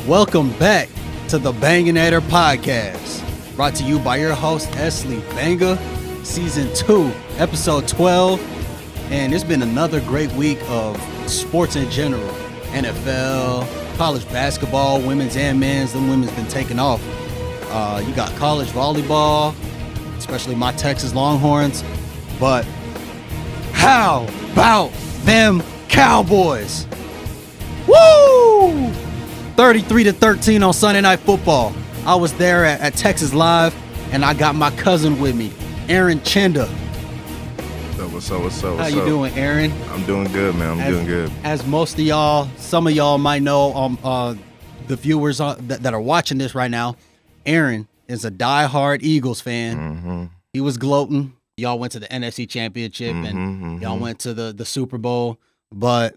Welcome back to the Banganator podcast, brought to you by your host, Esley Banga, Season 2, Episode 12. And it's been another great week of sports in general. NFL, college basketball, women's and men's. The women's been taking off. You got college volleyball, especially my Texas Longhorns. But how about them Cowboys? Woo! 33-13 on Sunday Night Football. I was there at Texas Live, and I got my cousin with me, Aaron Tshienda. What's up? How you doing, Aaron? I'm doing good, man. I'm doing good. As most of y'all, some of y'all might know, the viewers that are watching this right now, Aaron is a diehard Eagles fan. Mm-hmm. He was gloating. Y'all went to the NFC Championship, and y'all went to the Super Bowl. But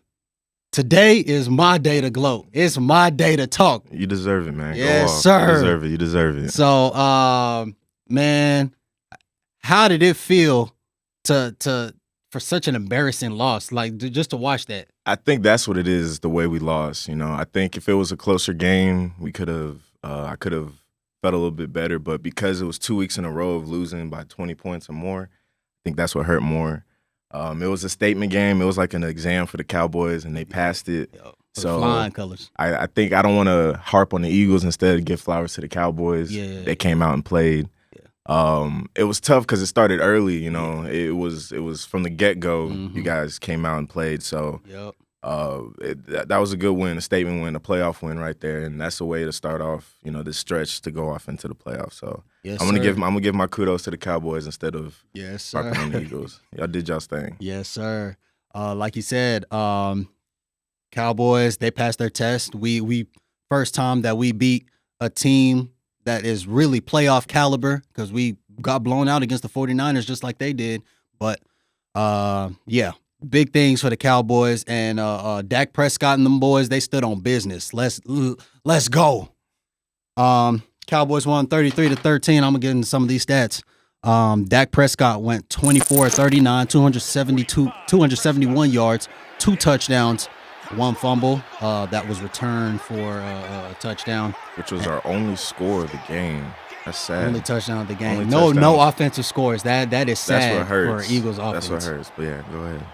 today is my day to gloat. It's my day to talk. You deserve it, man. Yes, sir. You deserve it. So, man, how did it feel for such an embarrassing loss? Like, just to watch that. I think that's what it is, the way we lost. You know, I think if it was a closer game, we could have, I could have felt a little bit better. But because it was 2 weeks in a row of losing by 20 points or more, I think that's what hurt more. It was a statement game. It was like an exam for the Cowboys, and they passed it. So flying colors. I think I don't want to harp on the Eagles instead of give flowers to the Cowboys. Yeah. They came out and played. Yeah. It was tough because it started early. You know, it was from the get-go. You guys came out and played. So that was a good win, a statement win, a playoff win right there, and that's a way to start off. You know, this stretch to go off into the playoffs. So yes, I'm gonna give my kudos to the Cowboys instead of harping on the Eagles. Y'all did y'all's thing. Yes, sir. Like you said, Cowboys, they passed their test. We first time that we beat a team that is really playoff caliber, because we got blown out against the 49ers just like they did. But big things for the Cowboys, and Dak Prescott and them boys, they stood on business. Let's go. Cowboys won 33-13. I'm gonna get into some of these stats. Dak Prescott went 24-39, 271 yards, 2 touchdowns, 1 fumble that was returned for a touchdown, which was our only score of the game. That's sad. Only touchdown of the game. No offensive scores. That is sad. That's what hurts. For Eagles offense. That's what hurts. But yeah, go ahead.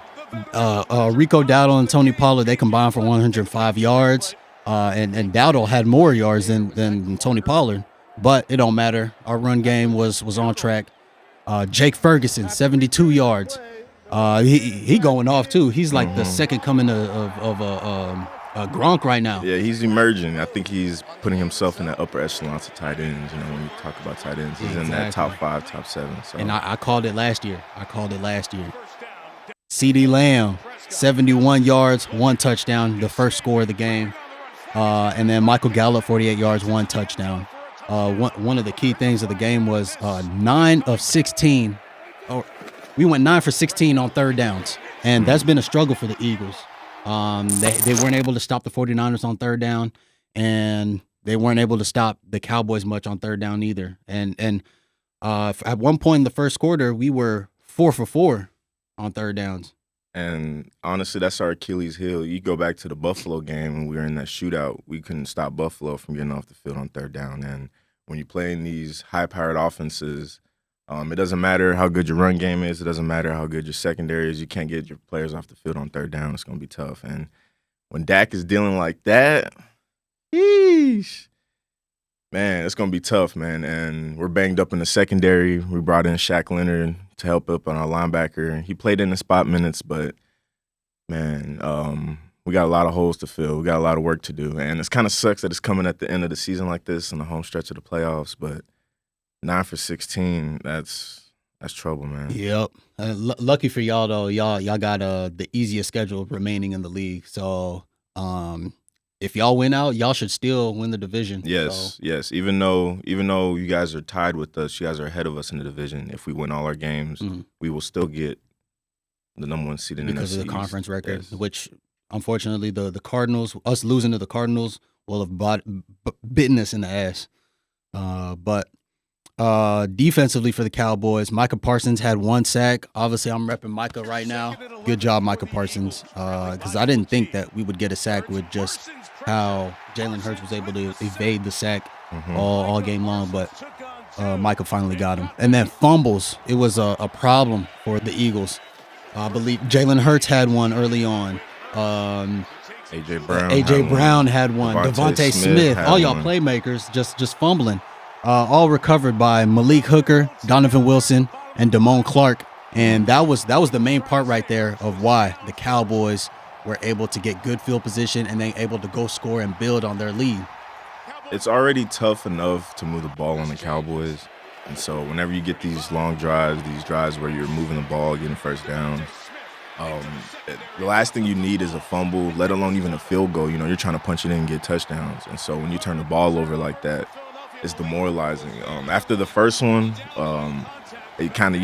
Rico Dowdle and Tony Pollard, they combined for 105 yards. And Dowdle had more yards than Tony Pollard, but it don't matter. Our run game was on track. Jake Ferguson, 72 yards. He going off too. He's like the second coming of Gronk right now. Yeah, he's emerging. I think he's putting himself in that upper echelons of tight ends. You know, when you talk about tight ends, he's in that top 5, top 7. So. And I called it last year. CeeDee Lamb, 71 yards, 1 touchdown, the first score of the game. And then Michael Gallup, 48 yards, 1 touchdown. One of the key things of the game was 9 of 16. We went 9 for 16 on third downs, and that's been a struggle for the Eagles. They weren't able to stop the 49ers on third down, and they weren't able to stop the Cowboys much on third down either. And at one point in the first quarter, we were 4 for 4 on third downs. And honestly, that's our Achilles heel. You go back to the Buffalo game, and we were in that shootout. We couldn't stop Buffalo from getting off the field on third down. And when you're playing these high-powered offenses, it doesn't matter how good your run game is. It doesn't matter how good your secondary is. You can't get your players off the field on third down. It's going to be tough. And when Dak is dealing like that, yeesh, man, it's going to be tough, man. And we're banged up in the secondary. We brought in Shaq Leonard to help up on our linebacker. He played in the spot minutes, but, man, we got a lot of holes to fill. We got a lot of work to do. And it kind of sucks that it's coming at the end of the season like this in the home stretch of the playoffs, but 9 for 16, that's trouble, man. Yep. Lucky for y'all though, y'all got the easiest schedule remaining in the league. So if y'all win out, y'all should still win the division. Yes, yes. Even though you guys are tied with us, you guys are ahead of us in the division. If we win all our games, we will still get the number 1 seed in the NFC because of the conference record, yes. Which unfortunately the Cardinals, us losing to the Cardinals, will have bitten us in the ass. But Defensively for the Cowboys, Micah Parsons had 1 sack. Obviously, I'm repping Micah right now. Good job, Micah Parsons. Because I didn't think that we would get a sack with just how Jalen Hurts was able to evade the sack all game long. But Micah finally got him. And then fumbles. It was a problem for the Eagles. I believe Jalen Hurts had one early on. AJ Brown had one. Devontae Smith. All y'all playmakers just fumbling. All recovered by Malik Hooker, Donovan Wilson, and Damone Clark. And that was the main part right there of why the Cowboys were able to get good field position and then able to go score and build on their lead. It's already tough enough to move the ball on the Cowboys. And so whenever you get these long drives, these drives where you're moving the ball, getting first downs, the last thing you need is a fumble, let alone even a field goal. You're trying to punch it in and get touchdowns. And so when you turn the ball over like that, it's demoralizing. After the first one, it kind of,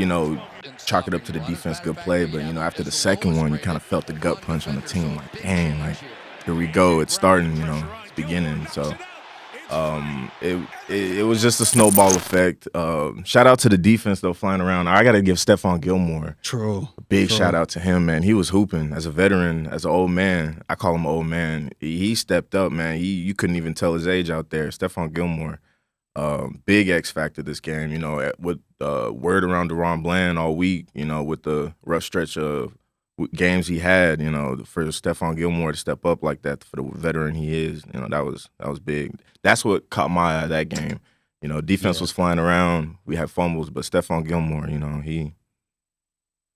chalk it up to the defense, good play. But, after the second one, you kind of felt the gut punch on the team. Like, dang, like, here we go. It's starting, it's beginning. So it was just a snowball effect. Shout out to the defense, though, flying around. I got to give Stephon Gilmore a big shout out to him, man. He was hooping as a veteran, as an old man. I call him old man. He stepped up, man. You couldn't even tell his age out there. Stephon Gilmore. Big X factor this game, with word around Deron Bland all week, with the rough stretch of games he had, for Stephon Gilmore to step up like that for the veteran he is, that was big. That's what caught my eye that game. Defense was flying around, we had fumbles, but Stephon Gilmore,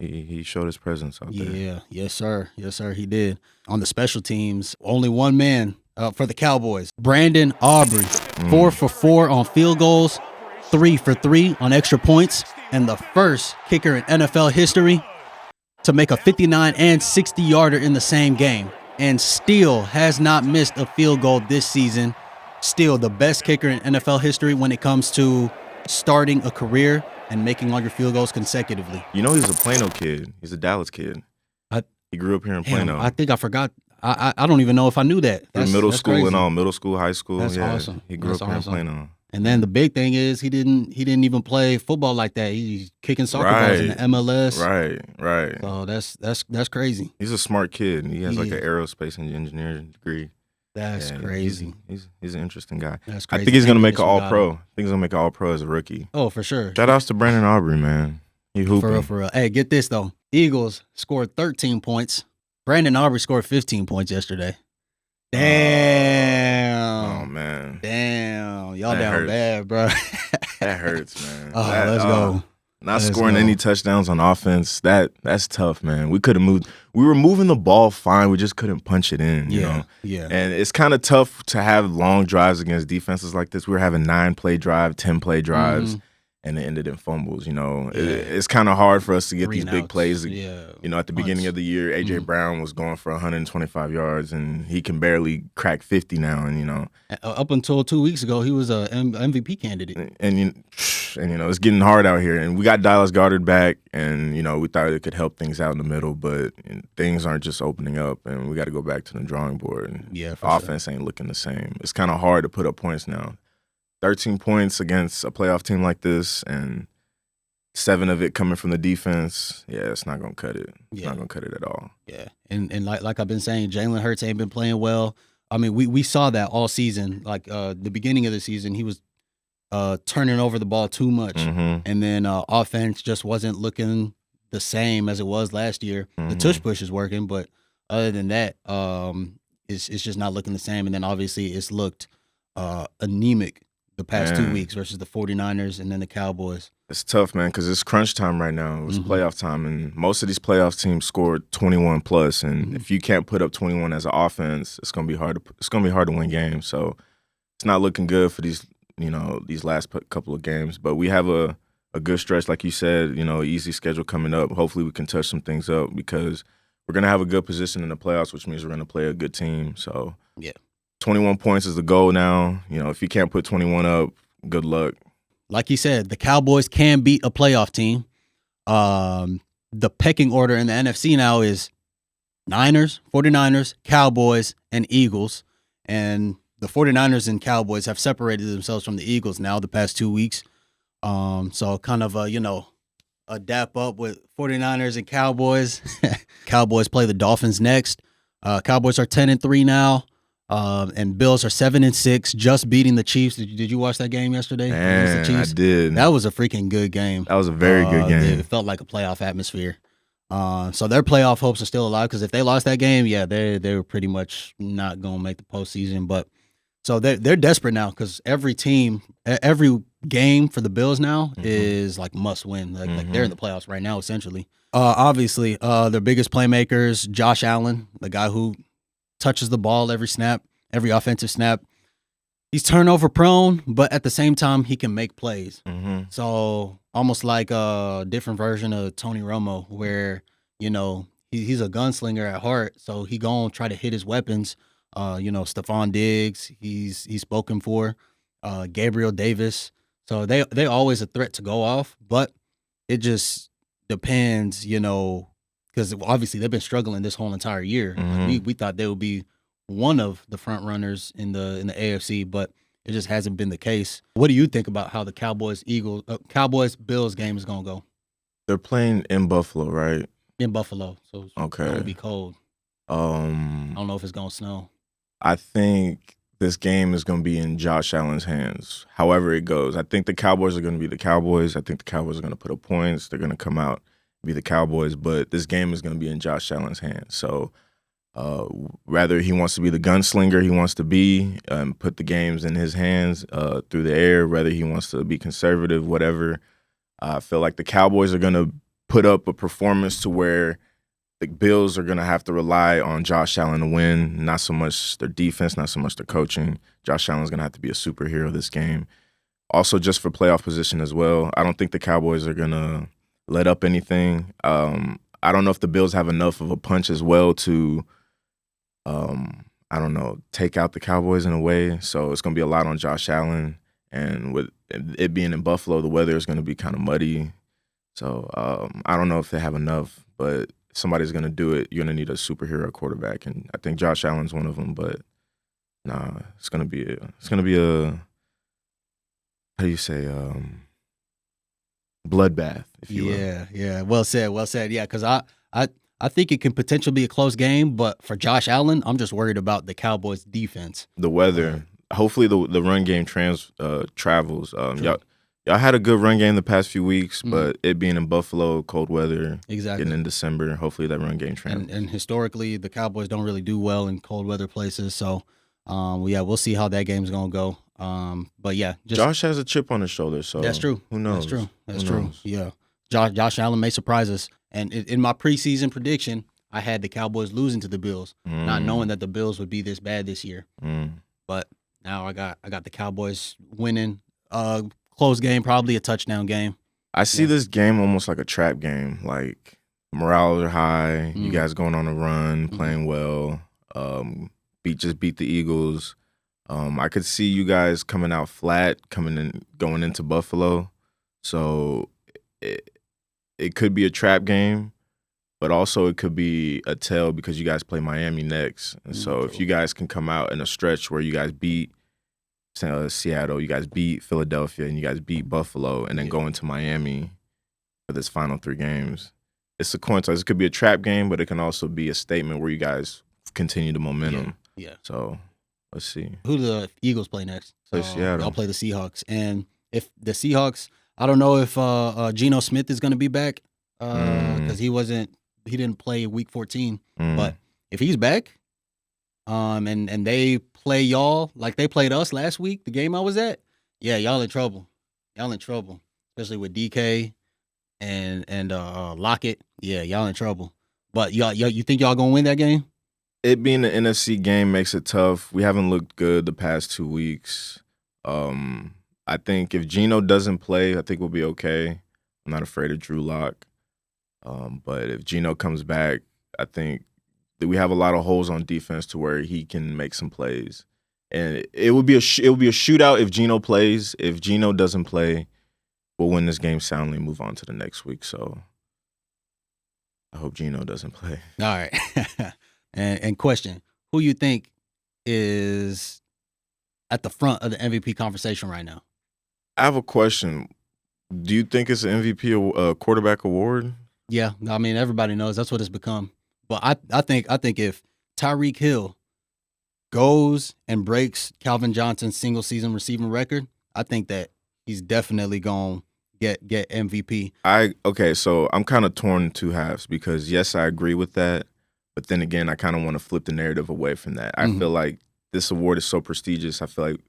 he showed his presence out there. Yeah, yes sir, he did. On the special teams, only one man for the Cowboys, Brandon Aubrey, 4 for 4 on field goals, 3 for 3 on extra points, and the first kicker in NFL history to make a 59 and 60-yarder in the same game, and still has not missed a field goal this season. Still the best kicker in NFL history when it comes to starting a career and making all your field goals consecutively. He's a Plano kid. He's a Dallas kid. He grew up here in Plano. I think I forgot. I don't even know if I knew that. That's middle school crazy. And all, middle school, high school. That's awesome. He grew up here in Plano. And then the big thing is he didn't even play football like that. He's kicking soccer balls in the MLS. Right. So that's crazy. He's a smart kid. He has like an aerospace engineering degree. That's crazy. He's an interesting guy. That's crazy. I think he's gonna make an All-Pro. I think he's gonna make an All-Pro as a rookie. Oh, for sure. Shout outs to Brandon Aubrey, man. He hooping. For real. Hey, get this though. Eagles scored 13 points. Brandon Aubrey scored 15 points yesterday. Damn. Oh man. Damn. Y'all that down hurts. Bad, bro. That hurts, man. Let's go. Not scoring any touchdowns on offense. That's tough, man. We could have moved. We were moving the ball fine. We just couldn't punch it in. You know? Yeah. And it's kind of tough to have long drives against defenses like this. We were having 9-play drive, 10-play drives. And it ended in fumbles, It's kind of hard for us to get these big plays. At the beginning of the year, AJ Brown was going for 125 yards, and he can barely crack 50 now. And up until 2 weeks ago, he was a MVP candidate. And it's getting hard out here. And we got Dallas Goedert back, and we thought it could help things out in the middle, but things aren't just opening up, and we got to go back to the drawing board. And offense ain't looking the same. It's kind of hard to put up points now. 13 points against a playoff team like this, and 7 of it coming from the defense. Yeah, it's not gonna cut it. It's not gonna cut it at all. Yeah, and like I've been saying, Jalen Hurts ain't been playing well. I mean, we saw that all season. Like the beginning of the season, he was turning over the ball too much, and then offense just wasn't looking the same as it was last year. The tush push is working, but other than that, it's just not looking the same. And then obviously it's looked anemic the past 2 weeks versus the 49ers and then the Cowboys. It's tough, man, because it's crunch time right now. It's playoff time, and most of these playoff teams scored 21 plus. And if you can't put up 21 as an offense, it's gonna be hard to win games. So it's not looking good for these last couple of games. But we have a good stretch, like you said. Easy schedule coming up. Hopefully, we can touch some things up because we're gonna have a good position in the playoffs, which means we're gonna play a good team. So 21 points is the goal now. If you can't put 21 up, good luck. Like you said, the Cowboys can beat a playoff team. The pecking order in the NFC now is Niners, 49ers, Cowboys, and Eagles. And the 49ers and Cowboys have separated themselves from the Eagles now the past 2 weeks. So kind of a dap up with 49ers and Cowboys. Cowboys play the Dolphins next. Cowboys are 10-3 now. And Bills are 7-6, just beating the Chiefs. Did you watch that game yesterday against the Man, I Chiefs? did. That was a freaking good game. That was a very good game. It felt like a playoff atmosphere. So their playoff hopes are still alive because if they lost that game, yeah, they were pretty much not going to make the postseason. But so they're desperate now because every game for the Bills now is like must win. Like they're in the playoffs right now, essentially. Obviously, their biggest playmakers, Josh Allen, the guy who touches the ball every snap, every offensive snap. He's turnover prone, but at the same time, he can make plays. So almost like a different version of Tony Romo, where he's a gunslinger at heart. So he gonna try to hit his weapons. Stephon Diggs, he's spoken for. Gabriel Davis. So they always a threat to go off, but it just depends, because obviously they've been struggling this whole entire year. We thought they would be one of the front runners in the AFC, but it just hasn't been the case. What do you think about how the Cowboys Bills game is gonna go? They're playing in Buffalo, right? In Buffalo, so it's gonna be cold. I don't know if it's gonna snow. I think this game is going to be in Josh Allen's hands. However it goes, I think the Cowboys are going to be the Cowboys. I think the Cowboys are going to put up points. They're going to come out and be the Cowboys, but this game is going to be in Josh Allen's hands. So rather he wants to be the gunslinger he wants to be, put the games in his hands through the air, whether he wants to be conservative, whatever. I feel like the Cowboys are going to put up a performance to where the Bills are going to have to rely on Josh Allen to win, not so much their defense, not so much their coaching. Josh Allen's going to have to be a superhero this game. Also, just for playoff position as well, I don't think the Cowboys are going to let up anything. I don't know if the Bills have enough of a punch as well to, take out the Cowboys in a way. So it's going to be a lot on Josh Allen. And with it being in Buffalo, the weather is going to be kind of muddy. So I don't know if they have enough, but somebody's going to do it. You're going to need a superhero quarterback, and I think Josh Allen's one of them. But it's going to be a how do you say bloodbath, if you will. Yeah. Well said. Yeah, because I think it can potentially be a close game, but for Josh Allen, I'm just worried about the Cowboys' defense. The weather. Hopefully, the run game travels. Y'all had a good run game the past few weeks, but it being in Buffalo, cold weather, getting in December, hopefully that run game travels. And historically, the Cowboys don't really do well in cold weather places. So, we'll see how that game's going to go. But yeah, Josh has a chip on his shoulder, so that's true. Who knows? That's true. Yeah, Josh Allen may surprise us. And in my preseason prediction, I had the Cowboys losing to the Bills, not knowing that the Bills would be this bad this year. But now I got the Cowboys winning. Close game, probably a touchdown game. I see this game almost like a trap game. Like morales are high, you guys going on a run, playing well. Beat the Eagles. I could see you guys coming out flat, going into Buffalo. So it could be a trap game, but also it could be a tell because you guys play Miami next. And so if you guys can come out in a stretch where you guys beat Seattle, you guys beat Philadelphia, and you guys beat Buffalo, and then go into Miami for this final 3 games. It's a coin toss. It could be a trap game, but it can also be a statement where you guys continue the momentum. Yeah. So let's see. Who do the Eagles play next? Play Seattle. Y'all play the Seahawks. And if the Seahawks, I don't know if Geno Smith is going to be back because he didn't play week 14. But if he's back, and they play y'all like they played us last week, the game I was at, yeah, y'all in trouble. Especially with DK and Lockett. Yeah, y'all in trouble. But you think y'all gonna win that game? It being an NFC game makes it tough. We haven't looked good the past 2 weeks. I think if Geno doesn't play, I think we'll be okay. I'm not afraid of Drew Lock. But if Geno comes back, I think we have a lot of holes on defense to where he can make some plays, and it would be a shootout if Geno plays. If Geno doesn't play, we'll win this game soundly and move on to the next week. So I hope Geno doesn't play. All right. and question: who you think is at the front of the MVP conversation right now? I have a question. Do you think it's an MVP quarterback award? Yeah, I mean everybody knows that's what it's become. But I think if Tyreek Hill goes and breaks Calvin Johnson's single season receiving record, I think that he's definitely gonna get MVP. So I'm kind of torn in two halves because yes, I agree with that, but then again, I kind of want to flip the narrative away from that. I feel like this award is so prestigious. I feel like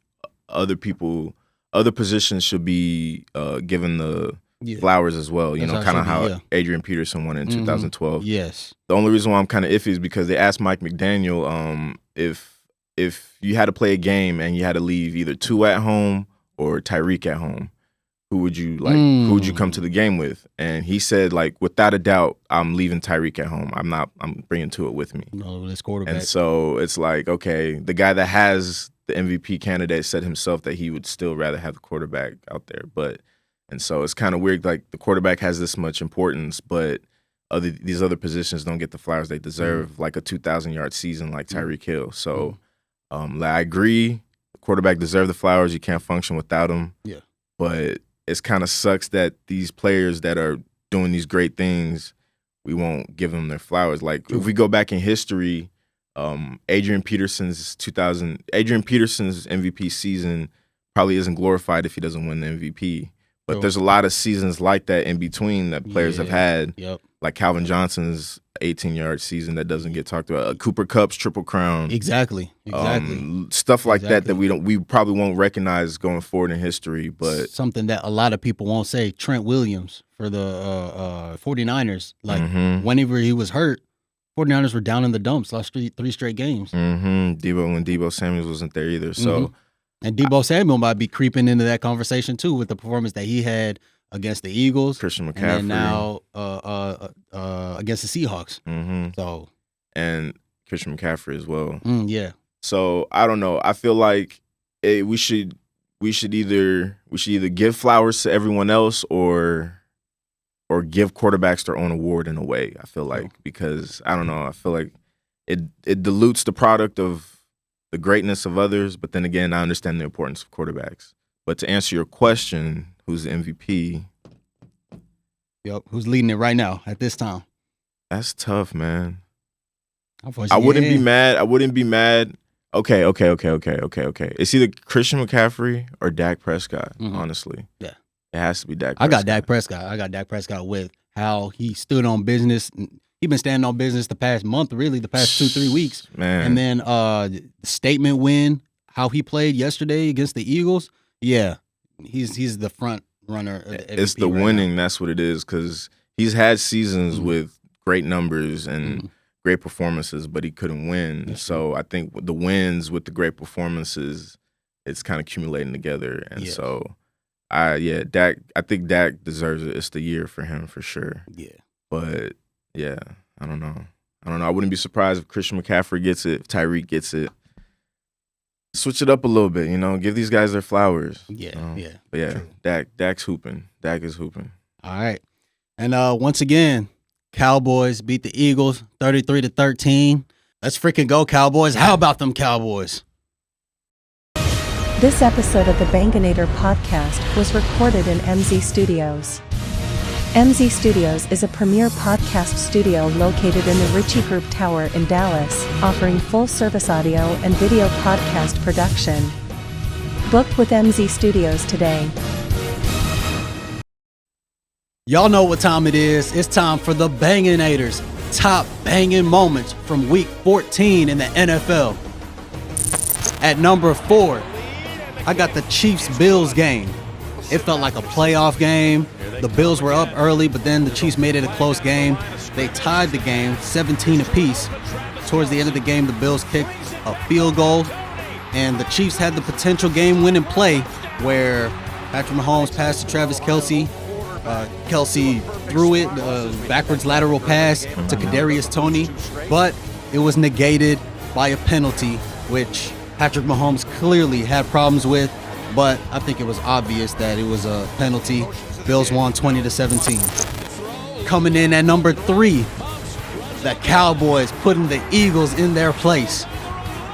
other positions should be given the flowers as well. You know, kind of how Adrian Peterson won in 2012. Yes. The only reason why I'm kind of iffy is because they asked Mike McDaniel if you had to play a game and you had to leave either Tua at home or Tyreek at home, who would you who would you come to the game with? And he said, like, without a doubt, I'm leaving Tyreek at home. I'm bringing Tua with me. No, this quarterback. And so it's like, okay, the guy that has the MVP candidate said himself that he would still rather have the quarterback out there. And so it's kind of weird, like the quarterback has this much importance, but these other positions don't get the flowers they deserve, like a 2,000-yard season like Tyreek Hill. So I agree, the quarterback deserves the flowers. You can't function without him. Yeah. But it's kind of sucks that these players that are doing these great things, we won't give them their flowers. Like if we go back in history, Adrian Peterson's MVP season probably isn't glorified if he doesn't win the MVP. But there's a lot of seasons like that in between that players have had, like Calvin Johnson's 18-yard season that doesn't get talked about, Cooper Kupp's Triple Crown. Exactly. Stuff like that we probably won't recognize going forward in history. But something that a lot of people won't say, Trent Williams for the 49ers. Like whenever he was hurt, 49ers were down in the dumps, lost three straight games. When Deebo Samuels wasn't there either. So. And Deebo Samuel might be creeping into that conversation too with the performance that he had against the Eagles, Christian McCaffrey, and now against the Seahawks. So and Christian McCaffrey as well. Yeah. So I don't know. I feel like we should either give flowers to everyone else or give quarterbacks their own award in a way. I feel like because I don't know. I feel like it dilutes the product of the greatness of others, but then again, I understand the importance of quarterbacks. But to answer your question, who's the MVP? Yep, who's leading it right now at this time? That's tough, man. I wouldn't be mad. Okay. It's either Christian McCaffrey or Dak Prescott, honestly. Yeah. It has to be Dak Prescott. I got Dak Prescott with how he stood on business. He's been standing on business the past month, really, the past 2-3 weeks. Man. And then the statement win, how he played yesterday against the Eagles. Yeah, he's the front runner. It's the winning. That's what it is, because he's had seasons with great numbers and great performances, but he couldn't win. So I think the wins with the great performances, it's kind of accumulating together. And so, Dak. I think Dak deserves it. It's the year for him for sure. Yeah, but. Yeah, I don't know. I wouldn't be surprised if Christian McCaffrey gets it, if Tyreek gets it. Switch it up a little bit, give these guys their flowers. Yeah. But yeah, true. Dak's hooping. Dak is hooping. All right. And once again, Cowboys beat the Eagles 33-13. Let's freaking go, Cowboys. How about them Cowboys? This episode of the Banganator podcast was recorded in MZ Studios. MZ Studios is a premier podcast studio located in the Ritchie Group Tower in Dallas, offering full-service audio and video podcast production. Book with MZ Studios today. Y'all know what time it is. It's time for the Banganators' top banging moments from Week 14 in the NFL. At number 4, I got the Chiefs-Bills game. It felt like a playoff game. The Bills were up early, but then the Chiefs made it a close game. They tied the game 17 apiece. Towards the end of the game, the Bills kicked a field goal, and the Chiefs had the potential game-winning play where Patrick Mahomes passed to Travis Kelce. Kelce threw it, backwards lateral pass to Kadarius Toney, but it was negated by a penalty, which Patrick Mahomes clearly had problems with, but I think it was obvious that it was a penalty. Bills won 20-17. Coming in at number 3, the Cowboys putting the Eagles in their place.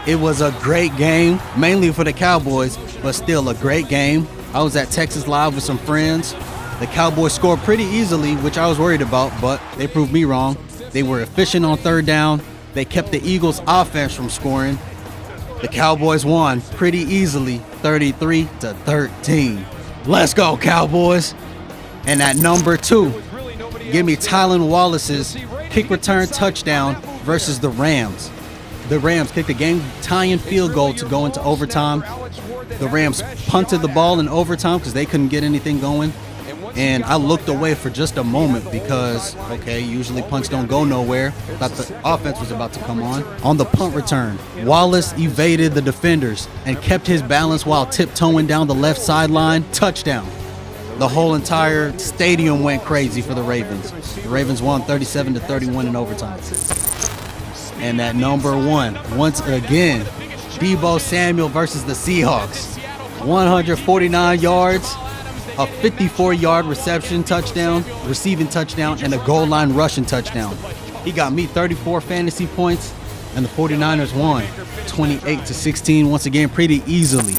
It was a great game, mainly for the Cowboys, but still a great game. I was at Texas Live with some friends. The Cowboys scored pretty easily, which I was worried about, but they proved me wrong. They were efficient on third down. They kept the Eagles' offense from scoring. The Cowboys won pretty easily, 33-13. Let's go, Cowboys. And at number 2, give me Tylan Wallace's kick return touchdown versus the Rams. The Rams kicked a game-tying field goal to go into overtime. The Rams punted the ball in overtime because they couldn't get anything going. And I looked away for just a moment because, okay, usually punts don't go nowhere. Thought the offense was about to come on. On the punt return, Wallace evaded the defenders and kept his balance while tiptoeing down the left sideline. Touchdown. The whole entire stadium went crazy for the Ravens. The Ravens won 37-31 in overtime. And at number 1, once again, Deebo Samuel versus the Seahawks. 149 yards. A 54-yard receiving touchdown, and a goal line rushing touchdown. He got me 34 fantasy points, and the 49ers won 28-16, once again, pretty easily.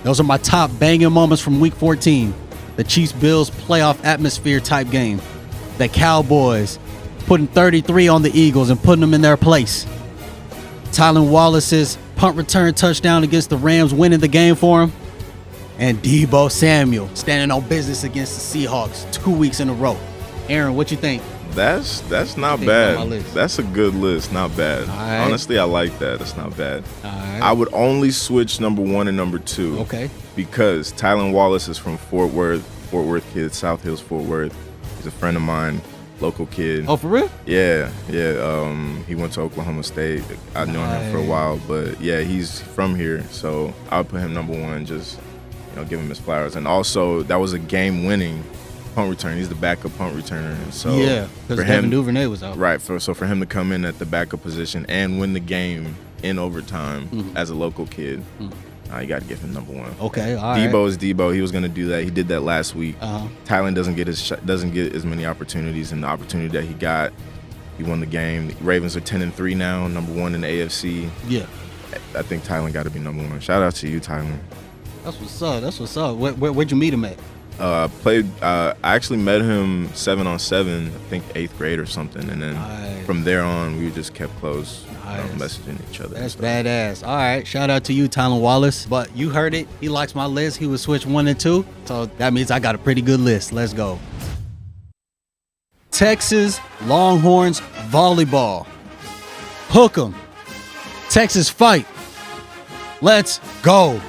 Those are my top banging moments from Week 14. The Chiefs-Bills playoff atmosphere type game. The Cowboys putting 33 on the Eagles and putting them in their place. Tylan Wallace's punt return touchdown against the Rams, winning the game for him. And Deebo Samuel standing on business against the Seahawks 2 weeks in a row. Aaron, what you think? That's not bad. That's a good list. Not bad. Right. Honestly, I like that. That's not bad. Right. I would only switch number 1 and number 2. Okay. Because Tylan Wallace is from Fort Worth kid, South Hills, Fort Worth. He's a friend of mine, local kid. Oh, for real? Yeah. He went to Oklahoma State. I've known him for a while, but yeah, he's from here. So I would put him number 1, just give him his flowers. And also, that was a game-winning punt return. He's the backup punt returner. So yeah, because Devin Duvernay was out. Right. So for him to come in at the backup position and win the game in overtime as a local kid, you got to give him number 1. Okay, all right. Debo is Debo. He was going to do that. He did that last week. Tylan doesn't get as many opportunities, and the opportunity that he got, he won the game. The Ravens are 10-3 now, number 1 in the AFC. Yeah. I think Tylan got to be number 1. Shout out to you, Tylan. That's what's up. Where'd you meet him at? I actually met him 7-on-7, I think 8th grade or something, and then from there on we just kept close, messaging each other. That's badass. All right, shout out to you, Tylan Wallace. But you heard it. He likes my list. He would switch 1 and 2, so that means I got a pretty good list. Let's go. Texas Longhorns volleyball. Hook 'em. Texas fight. Let's go.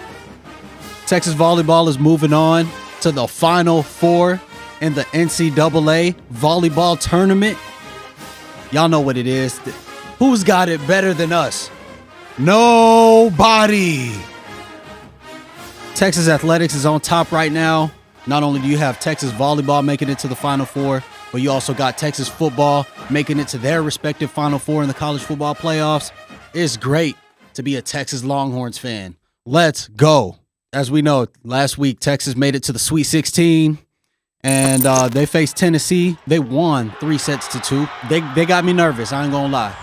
Texas volleyball is moving on to the Final Four in the NCAA Volleyball Tournament. Y'all know what it is. Who's got it better than us? Nobody. Texas Athletics is on top right now. Not only do you have Texas volleyball making it to the Final Four, but you also got Texas football making it to their respective Final Four in the college football playoffs. It's great to be a Texas Longhorns fan. Let's go. As we know, last week, Texas made it to the Sweet 16, and they faced Tennessee. They won 3-2. They got me nervous, I ain't gonna lie.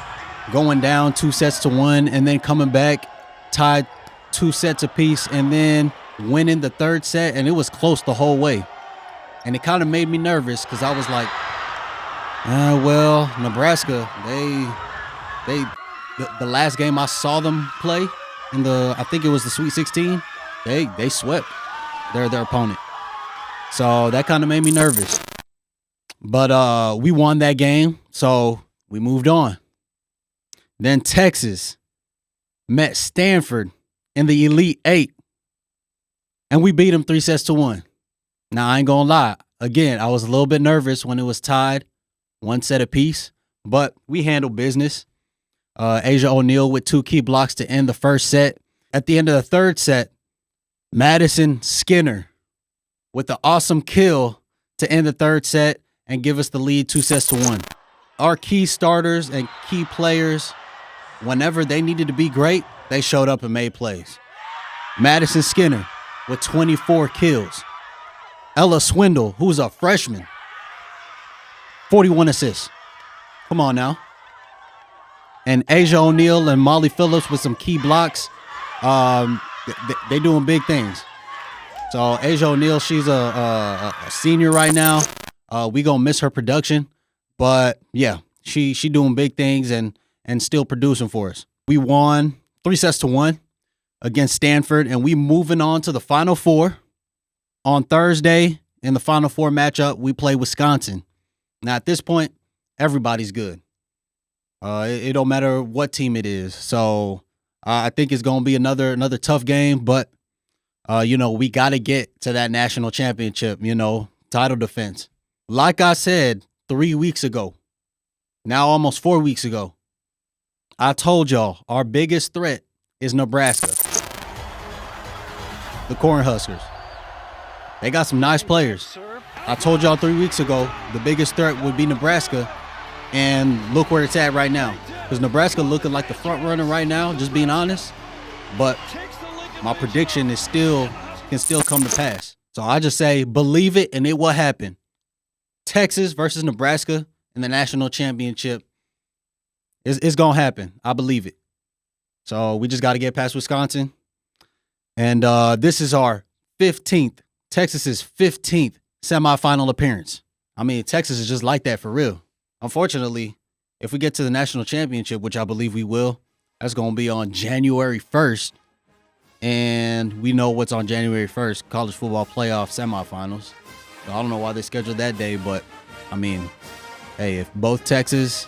Going down 2-1, and then coming back, tied 2 sets apiece, and then winning the 3rd set, and it was close the whole way. And it kind of made me nervous because I was like, Nebraska, the last game I saw them play in I think it was the Sweet 16, They swept their opponent. So that kind of made me nervous. But we won that game, so we moved on. Then Texas met Stanford in the Elite 8, and we beat them 3-1. Now, I ain't gonna lie. Again, I was a little bit nervous when it was tied, 1 set apiece, but we handled business. Asia O'Neal with 2 key blocks to end the 1st set. At the end of the 3rd set, Madison Skinner with the awesome kill to end the 3rd set and give us the lead 2-1. Our key starters and key players, whenever they needed to be great, they showed up and made plays. Madison Skinner with 24 kills. Ella Swindle, who's a freshman, 41 assists. Come on now. And Asia O'Neal and Molly Phillips with some key blocks. They doing big things. So Asia O'Neal, she's a senior right now. We gonna miss her production, but yeah, she doing big things and still producing for us. We won 3-1 against Stanford, and we moving on to the Final Four. On Thursday, in the Final Four matchup, we play Wisconsin. Now, at this point, everybody's good. It don't matter what team it is. So I think it's going to be another tough game, but, we got to get to that national championship, title defense. Like I said 3 weeks ago, now almost 4 weeks ago, I told y'all our biggest threat is Nebraska. The Cornhuskers. They got some nice players. I told y'all 3 weeks ago the biggest threat would be Nebraska, and look where it's at right now. Because Nebraska looking like the front runner right now, just being honest. But my prediction can still come to pass. So I just say believe it, and it will happen. Texas versus Nebraska in the national championship. It's going to happen. I believe it. So we just got to get past Wisconsin. And this is our 15th, Texas's 15th semifinal appearance. I mean, Texas is just like that for real. Unfortunately, if we get to the national championship, which I believe we will, that's going to be on January 1st. And we know what's on January 1st, college football playoff semifinals. So I don't know why they scheduled that day, but I mean, hey, if Texas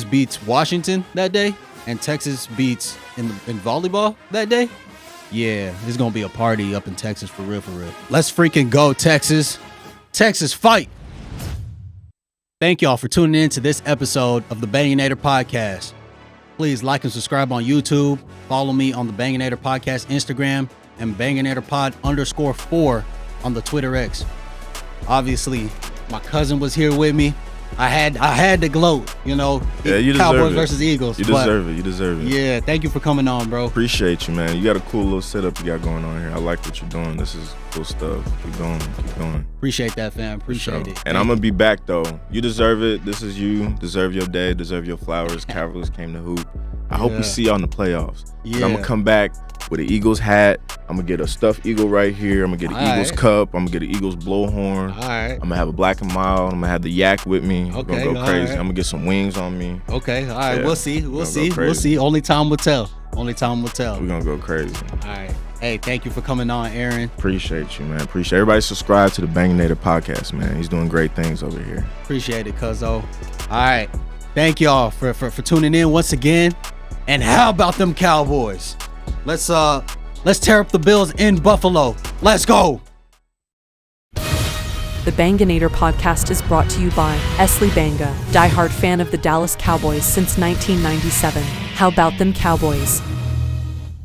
beats Washington that day and Texas beats in volleyball that day, yeah, it's going to be a party up in Texas for real, for real. Let's freaking go, Texas. Texas, fight. Thank y'all for tuning in to this episode of the Banganator Podcast. Please like and subscribe on YouTube. Follow me on the Banganator Podcast Instagram and BanganatorPod_4 on the Twitter X. Obviously, my cousin was here with me. I had to gloat, Yeah, you Cowboys deserve it. versus Eagles. You deserve it. You deserve it. Yeah, thank you for coming on, bro. Appreciate you, man. You got a cool little setup you got going on here. I like what you're doing. This is cool stuff. Keep going. Keep going. Appreciate that, fam. Appreciate it. And I'm going to be back, though. You deserve it. This is you. Deserve your day. Deserve your flowers. Cowboys came to hoop. I hope we see you on the playoffs. Yeah. I'm going to come back with an Eagles hat. I'm going to get a stuffed eagle right here. I'm going to get an Eagles cup. I'm going to get an Eagles blowhorn. All right. I'm going to have a Black and Mild. I'm going to have the yak with me. Okay, I'm going to go crazy. right. I'm going to get some wings on me. Okay, all right. Yeah. We'll see. We'll Gonna go see. crazy. Only time will tell. Only time will tell. We're going to go crazy. All right. Hey, thank you for coming on, Aaron. Appreciate you, man. Appreciate everybody. Subscribe to the Banganator Podcast, man. He's doing great things over here. Appreciate it, cuzzo. All right. Thank y'all for tuning in once again. And how about them Cowboys? Let's tear up the Bills in Buffalo. Let's go. The Banganator Podcast is brought to you by Esley Banga, diehard fan of the Dallas Cowboys since 1997. How about them Cowboys?